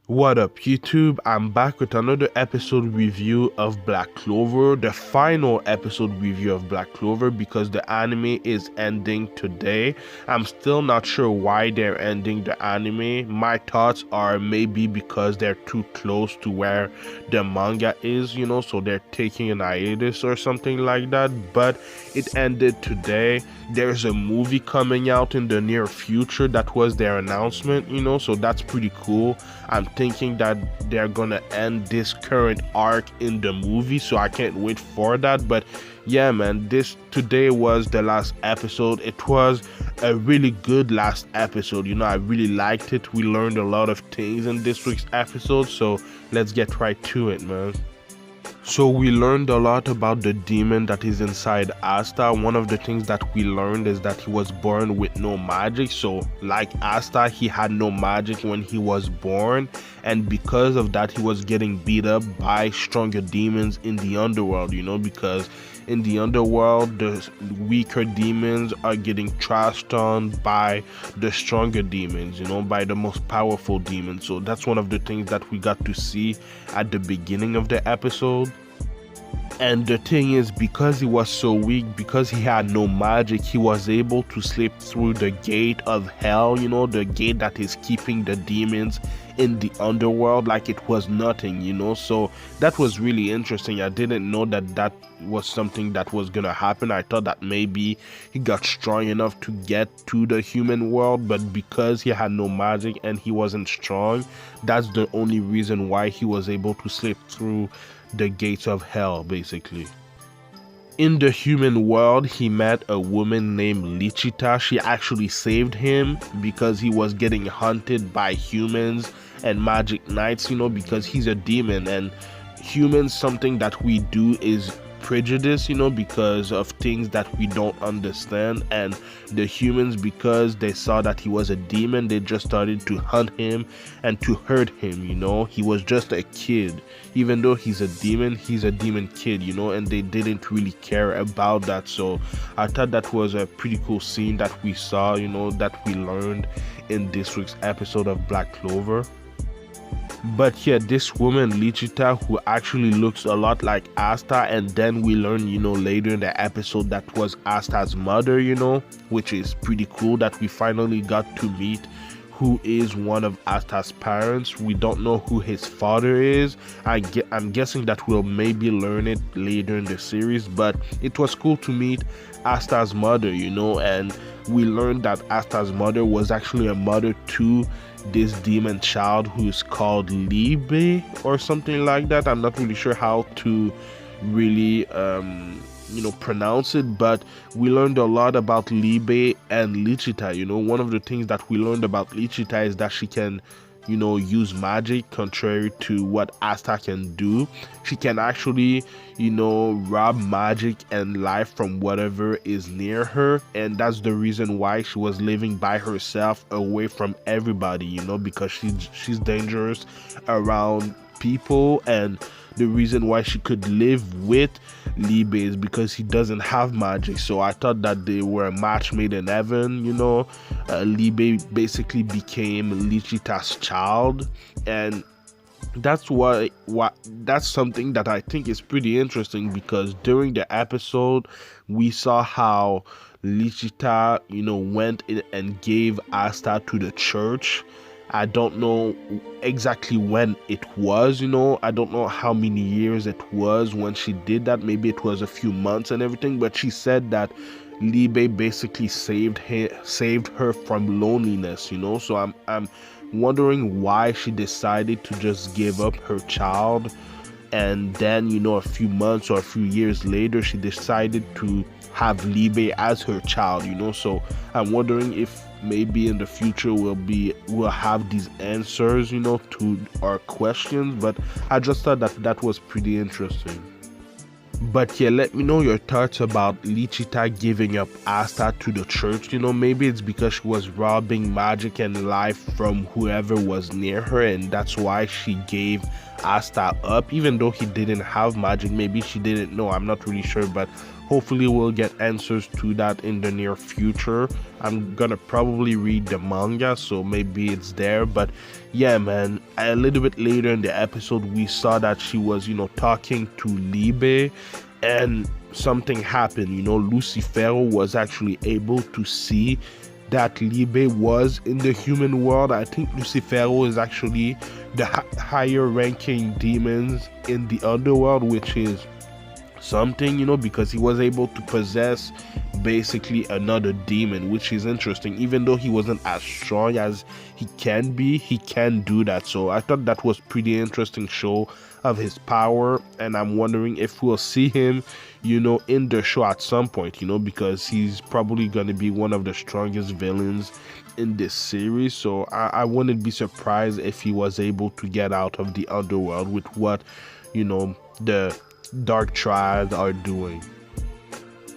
What up, YouTube? I'm back with another episode review of Black Clover, the final episode review of Black Clover, because the anime is ending today. I'm still not sure why they're ending the anime. My thoughts are maybe because they're too close to where the manga is, so they're taking an hiatus or something like that, but it ended today. There's a movie coming out in the near future. That was their announcement, so that's pretty cool. I'm thinking that they're gonna end this current arc in the movie, so I can't wait for that. But yeah, man, this today was the last episode. It was a really good last episode. I really liked it. We learned a lot of things in this week's episode, so let's get right to it, man. So we learned a lot about the demon that is inside Asta. One of the things that we learned is that he was born with no magic. So like Asta, he had no magic when he was born, and because of that he was getting beat up by stronger demons in the underworld, because in the underworld the weaker demons are getting trashed on by the stronger demons, by the most powerful demons. So that's one of the things that we got to see at the beginning of the episode. And the thing is, because he was so weak, because he had no magic, he was able to slip through the gate of hell, the gate that is keeping the demons in the underworld like it was nothing, so that was really interesting. I didn't know that was something that was gonna happen. I thought that maybe he got strong enough to get to the human world, but because he had no magic and he wasn't strong, that's the only reason why he was able to slip through the gates of hell, basically. In the human world, he met a woman named Lichita. She actually saved him because he was getting hunted by humans and magic knights, because he's a demon, and humans, something that we do is prejudice, because of things that we don't understand. And the humans, because they saw that he was a demon, they just started to hunt him and to hurt him. He was just a kid. Even though he's a demon kid, and they didn't really care about that. So I thought that was a pretty cool scene that we saw, that we learned in this week's episode of Black Clover. But yeah, this woman Lichita, who actually looks a lot like Asta, and then we learn, later in the episode that was Asta's mother, which is pretty cool that we finally got to meet who is one of Asta's parents. We don't know who his father is. I'm guessing that we'll maybe learn it later in the series, but it was cool to meet Asta's mother, and we learned that Asta's mother was actually a mother to this demon child who's called Libe or something like that. I'm not really sure how to really pronounce it, but we learned a lot about Libe and Lichita. One of the things that we learned about Lichita is that she can use magic, contrary to what Asta can do. She can actually rob magic and life from whatever is near her, and that's the reason why she was living by herself, away from everybody, because she's dangerous around people. And the reason why she could live with Libe is because he doesn't have magic. So I thought that they were a match made in heaven. Libe basically became Lichita's child, and that's that's something that I think is pretty interesting, because during the episode we saw how Lichita went in and gave Asta to the church. I don't know exactly when it was, I don't know how many years it was when she did that. Maybe it was a few months and everything, but she said that Libe basically saved her from loneliness, so I'm wondering why she decided to just give up her child, and then a few months or a few years later she decided to have Libe as her child, so I'm wondering if maybe in the future we'll have these answers, to our questions. But I just thought that was pretty interesting. But yeah, let me know your thoughts about Lichita giving up Asta to the church. Maybe it's because she was robbing magic and life from whoever was near her, and that's why she gave Asta up, even though he didn't have magic. Maybe she didn't know, I'm not really sure, but hopefully we'll get answers to that in the near future. I'm gonna probably read the manga, so maybe it's there. But yeah, man, a little bit later in the episode we saw that she was, talking to Libe, and something happened. Lucifero was actually able to see that Libe was in the human world. I think Lucifero is actually the higher ranking demons in the underworld, which is something, because he was able to possess basically another demon, which is interesting. Even though he wasn't as strong as he can be, he can do that. So I thought that was pretty interesting show of his power, and I'm wondering if we'll see him, in the show at some point, because he's probably going to be one of the strongest villains in this series. So I wouldn't be surprised if he was able to get out of the underworld with what, the Dark Triad are doing.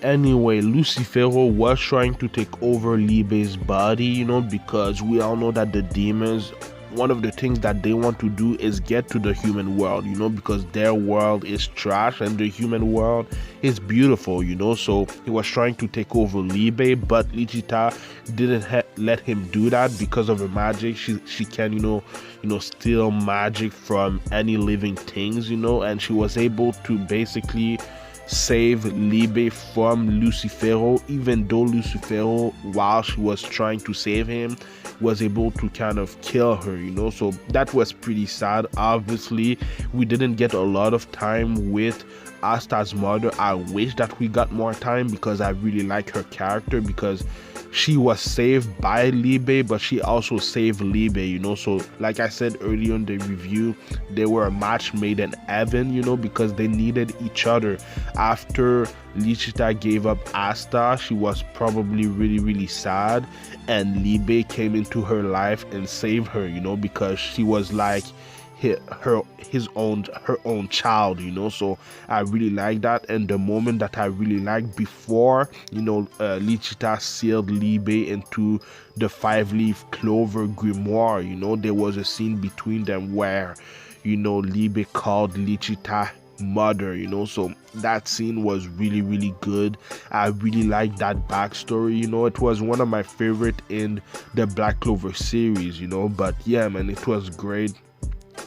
Anyway, Lucifero was trying to take over Libe's body, because we all know that the demons, one of the things that they want to do is get to the human world, because their world is trash and the human world is beautiful, so he was trying to take over Libe, but Lichita didn't let him do that because of her magic. She can, steal magic from any living things, and she was able to basically save Libe from Lucifero, even though Lucifero, while she was trying to save him, was able to kind of kill her, so that was pretty sad. Obviously we didn't get a lot of time with Asta's mother. I wish that we got more time, because I really like her character, because she was saved by Libe, but she also saved Libe, so like I said earlier in the review, they were a match made in heaven, because they needed each other. After Lichita gave up Asta, she was probably really, really sad, and Libe came into her life and saved her, because she was like her own child, so I really like that. And the moment that I really liked before, Lichita sealed Libe into the 5-leaf clover grimoire, there was a scene between them where, Libe called Lichita mother, so that scene was really, really good. I really liked that backstory, it was one of my favorite in the Black Clover series, but yeah, man, it was great.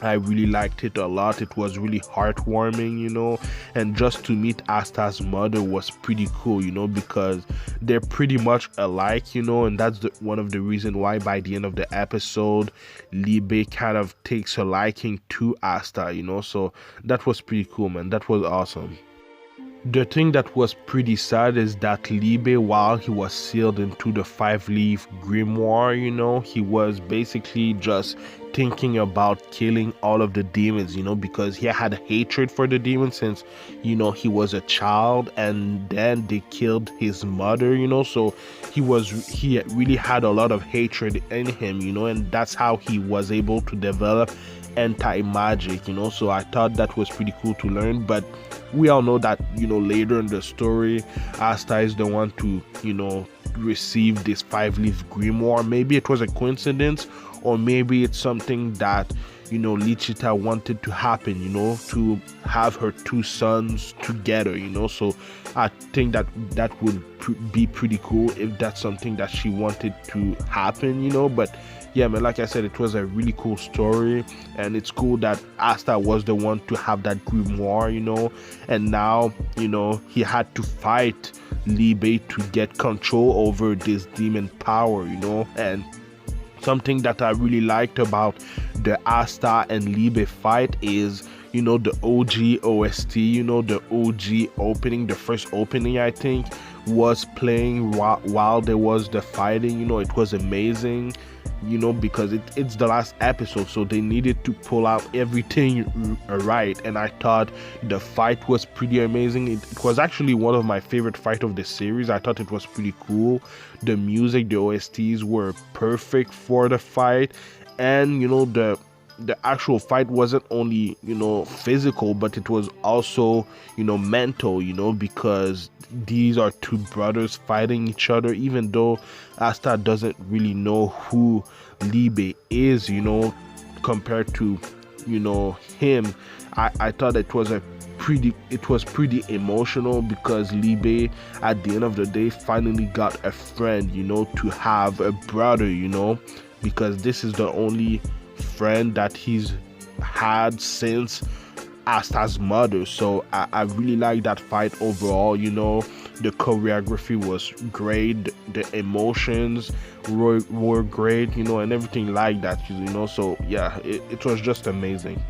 I really liked it a lot. It was really heartwarming, and just to meet Asta's mother was pretty cool, because they're pretty much alike, and that's one of the reasons why by the end of the episode, Libe kind of takes a liking to Asta, so that was pretty cool, man. That was awesome. The thing that was pretty sad is that Libe, while he was sealed into the 5-leaf grimoire, he was basically just thinking about killing all of the demons, because he had hatred for the demons since, he was a child, and then they killed his mother, so he really had a lot of hatred in him, and that's how he was able to develop anti-magic, so I thought that was pretty cool to learn. But we all know that, later in the story, Asta is the one to, receive this 5-leaf grimoire. Maybe it was a coincidence, or maybe it's something that, Lichita wanted to happen, to have her 2 sons together, so I think that would be pretty cool if that's something that she wanted to happen, but yeah, man, like I said, it was a really cool story, and it's cool that Asta was the one to have that grimoire, and now, he had to fight Libe to get control over this demon power, and something that I really liked about the Asta and Libe fight is, the OG OST, the OG opening, the first opening, I think, was playing while there was the fighting, it was amazing. Because it's the last episode, so they needed to pull out everything right, and I thought the fight was pretty amazing. It was actually one of my favorite fight of the series. I thought it was pretty cool. The music, the OSTs were perfect for the fight, and the actual fight wasn't only physical, but it was also mental, because these are 2 brothers fighting each other, even though Asta doesn't really know who Libe is, compared to him, I thought it was pretty emotional, because Libe at the end of the day finally got a friend, to have a brother, because this is the only friend that he's had since Asta's mother. So I really like that fight overall. The choreography was great, the emotions were great, and everything like that, so yeah, it was just amazing.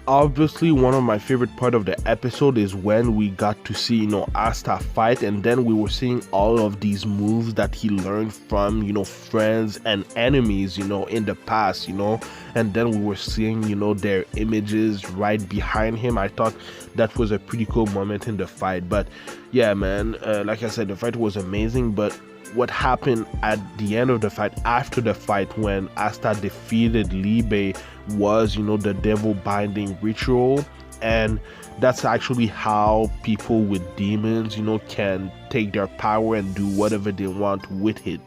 Obviously, one of my favorite part of the episode is when we got to see Asta fight, and then we were seeing all of these moves that he learned from friends and enemies in the past, and then we were seeing their images right behind him. I thought that was a pretty cool moment in the fight. But yeah, man, like I said, the fight was amazing. But what happened at the end of the fight, after the fight, when Asta defeated Libe, was the devil binding ritual. And that's actually how people with demons can take their power and do whatever they want with it,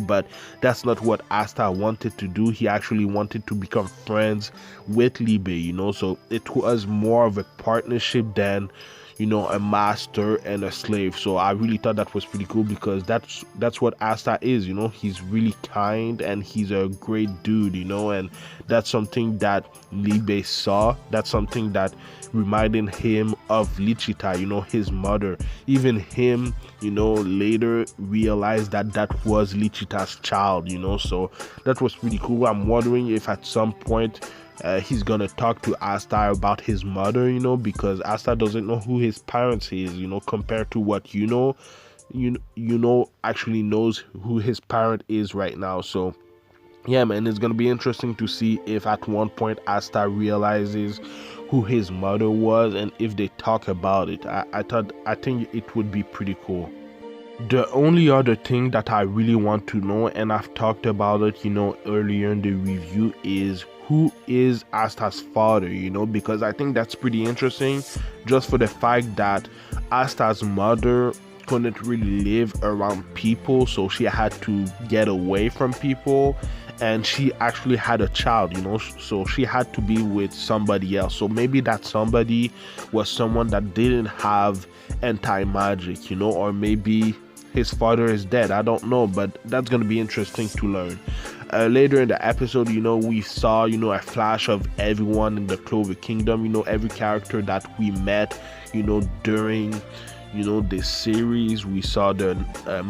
but that's not what Asta wanted to do. He actually wanted to become friends with Libe, so it was more of a partnership than a master and a slave. So I really thought that was pretty cool, because that's what Asta is. He's really kind and he's a great dude, and that's something that Libe saw. That's something that reminded him of Lichita, his mother. Even him, later realized that was Lichita's child, so that was pretty cool. I'm wondering if at some point he's gonna talk to Asta about his mother, because Asta doesn't know who his parents is, compared to what actually knows who his parent is right now. So yeah, man, it's gonna be interesting to see if at one point Asta realizes who his mother was, and if they talk about it. I think it would be pretty cool. The only other thing that I really want to know, and I've talked about it, earlier in the review, is who is Asta's father, because I think that's pretty interesting, just for the fact that Asta's mother couldn't really live around people, so she had to get away from people, and she actually had a child, so she had to be with somebody else. So maybe that somebody was someone that didn't have anti-magic, or maybe his father is dead. I don't know, but that's going to be interesting to learn. Later in the episode, we saw, a flash of everyone in the Clover Kingdom, every character that we met, during, this series. We saw the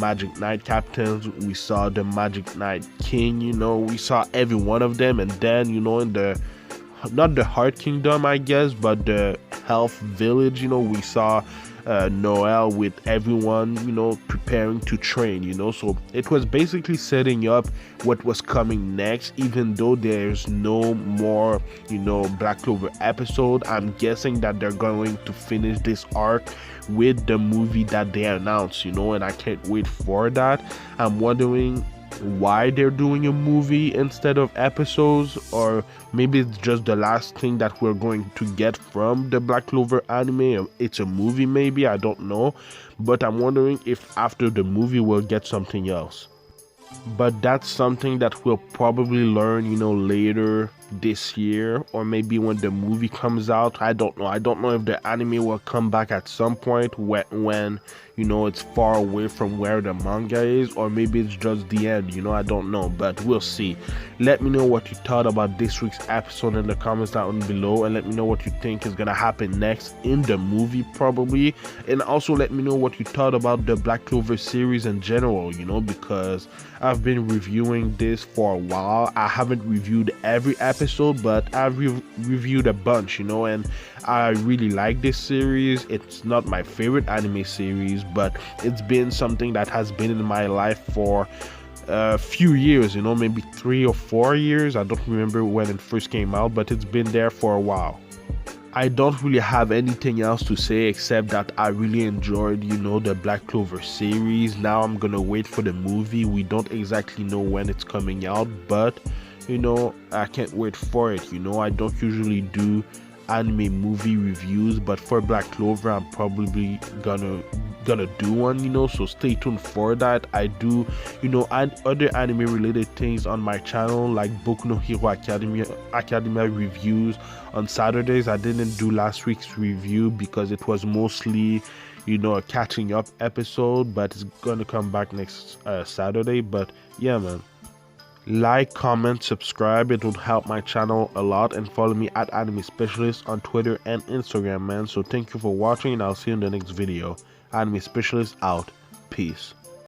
Magic Knight captains, we saw the Magic Knight King, we saw every one of them. And then, in the, not the Heart Kingdom, I guess, but the Health Village, we saw Noel with everyone preparing to train, so it was basically setting up what was coming next. Even though there's no more Black Clover episode, I'm guessing that they're going to finish this arc with the movie that they announced, and I can't wait for that. I'm wondering why they're doing a movie instead of episodes, or maybe it's just the last thing that we're going to get from the Black Clover anime. It's a movie, maybe, I don't know, but I'm wondering if after the movie we'll get something else. But that's something that we'll probably learn later this year, or maybe when the movie comes out. I don't know if the anime will come back at some point when it's far away from where the manga is, or maybe it's just the end, I don't know, but we'll see. Let me know what you thought about this week's episode in the comments down below, and let me know what you think is gonna happen next in the movie, probably. And also let me know what you thought about the Black Clover series in general, because I've been reviewing this for a while. I haven't reviewed every episode, but I've reviewed a bunch, and I really like this series. It's not my favorite anime series, but it's been something that has been in my life for a few years, maybe 3 or 4 years. I don't remember when it first came out, but it's been there for a while. I don't really have anything else to say except that I really enjoyed, the Black Clover series. Now I'm gonna wait for the movie. We don't exactly know when it's coming out, but I can't wait for it. I don't usually do anime movie reviews, but for Black Clover I'm probably gonna gonna do one, so stay tuned for that. I do, other anime related things on my channel, like Boku no Hero Academia reviews on Saturdays. I didn't do last week's review because it was mostly a catching up episode, but it's gonna come back next Saturday. But yeah, man, like, comment, subscribe, it would help my channel a lot, and follow me at Anime Specialist on Twitter and Instagram, man. So thank you for watching, and I'll see you in the next video. Anime Specialist out. Peace.